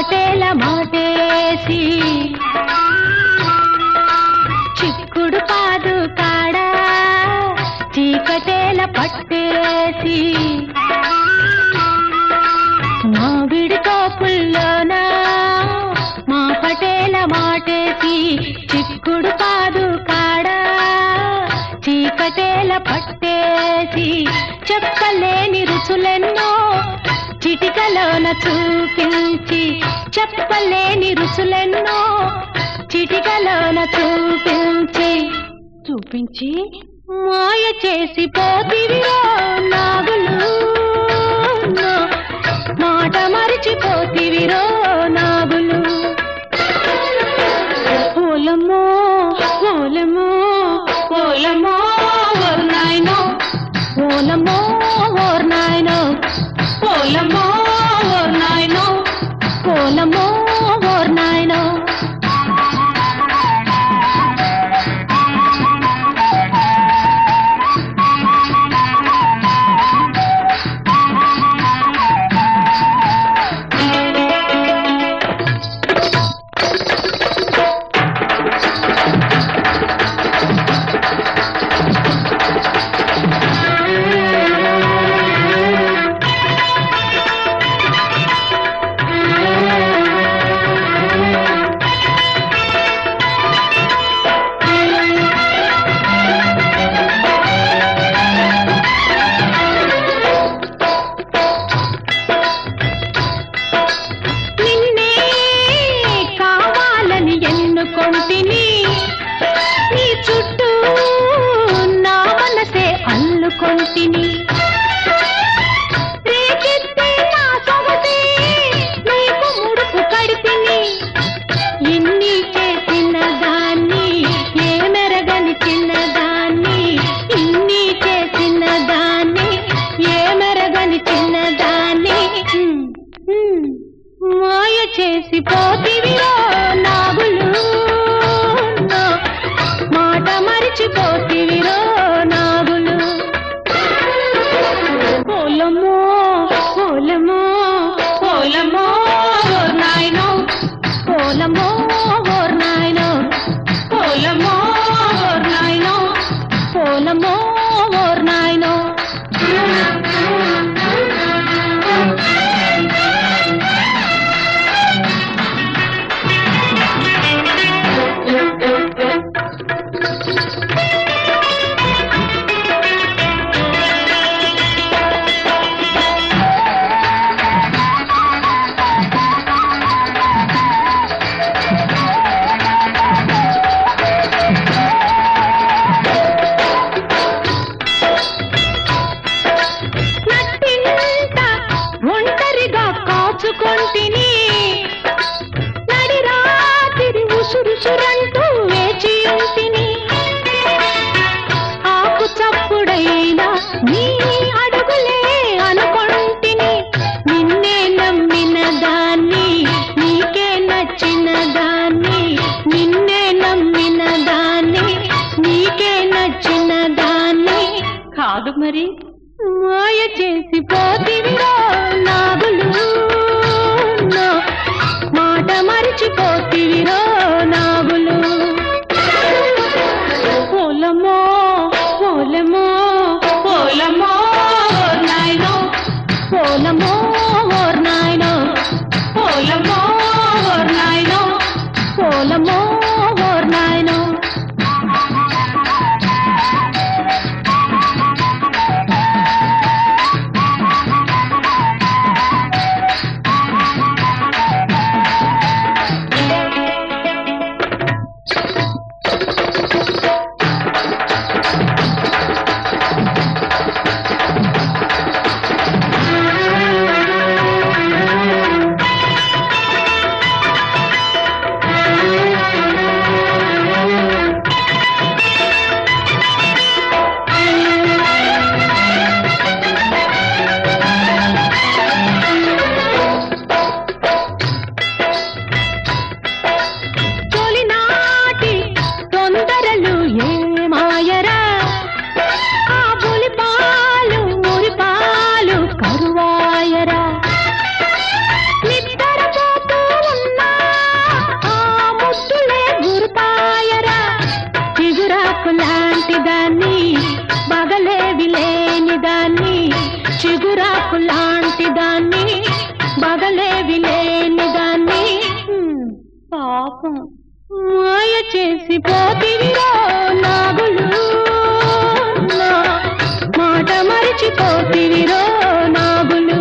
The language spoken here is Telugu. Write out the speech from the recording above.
పటేల మాటేసి చిక్కుడు పాదు కాడా చీకటేల పట్టేసి మావిడి తోపుల్లోన మా పటేల మాటేసి చిక్కుడు పాదు కాడా చీకటేల పట్టేసి చెప్పలేని రుచులెన్నో చిటికలోన చూపించి చెప్పలేని రుచులెన్నో చిటికలోన చూపించి మాయ చేసి పోతివిరో నాగులు మాట మరిచిపోతివిరో నాగులు ఓలమో ఓలమో ఓలమో ఓర్ నాయనో ఓలమో ఓర్ నాయనో ఓలమో ఓర్ నాయనో ఓలమో ఓర్ నాయనో నీ చుట్టూ నా మనసే అల్లుకొంటిని రేకెత్తే నా సొగసే నీకు ముడుపు కడితిని ఇన్ని చేసిన దాన్ని ఏ మెరగని చిన్నదాన్ని ఇన్ని చేసిన దాన్ని ఏ మెరగని చిన్నదాన్ని మాయ చేసి పోతివిరో నాగులు మాట మరిచిపోతివిరో నాగులు ఓలమో ఓలమో ఓలమో ఓర్ నాయనో ఓలమో ఓర్ నాయనో ఓలమో ఓర్ నాయనో ఓలమో ఓర్ నాయనో కాచుకొంటిని నడి రాత్రి ఉసురుసురంటూ వేచి ఉంటిని ఆకు చప్పుడైనా నీ అడుగులే అనుకొంటిని నిన్నే నమ్మిన దాన్ని నీకే నచ్చిన దాన్ని నిన్నే నమ్మిన దాన్ని నీకే నచ్చిన దాన్ని కాదు మరి మాయ చేసి పోతివిరో నాగులు మాట మరిచిపోతివిరో నాగులు ఓలమో ఓలమో ఓలమో ఓర్ నాయనో ఓలమో ఓర్ నాయనో ఓలమో ఓర్ నాయనో ఓలమో ఓర్ నాయనో పాపం మాయ చేసి పోతివిరో నాగులు, మాట మరిచిపోతివిరో నాగులు.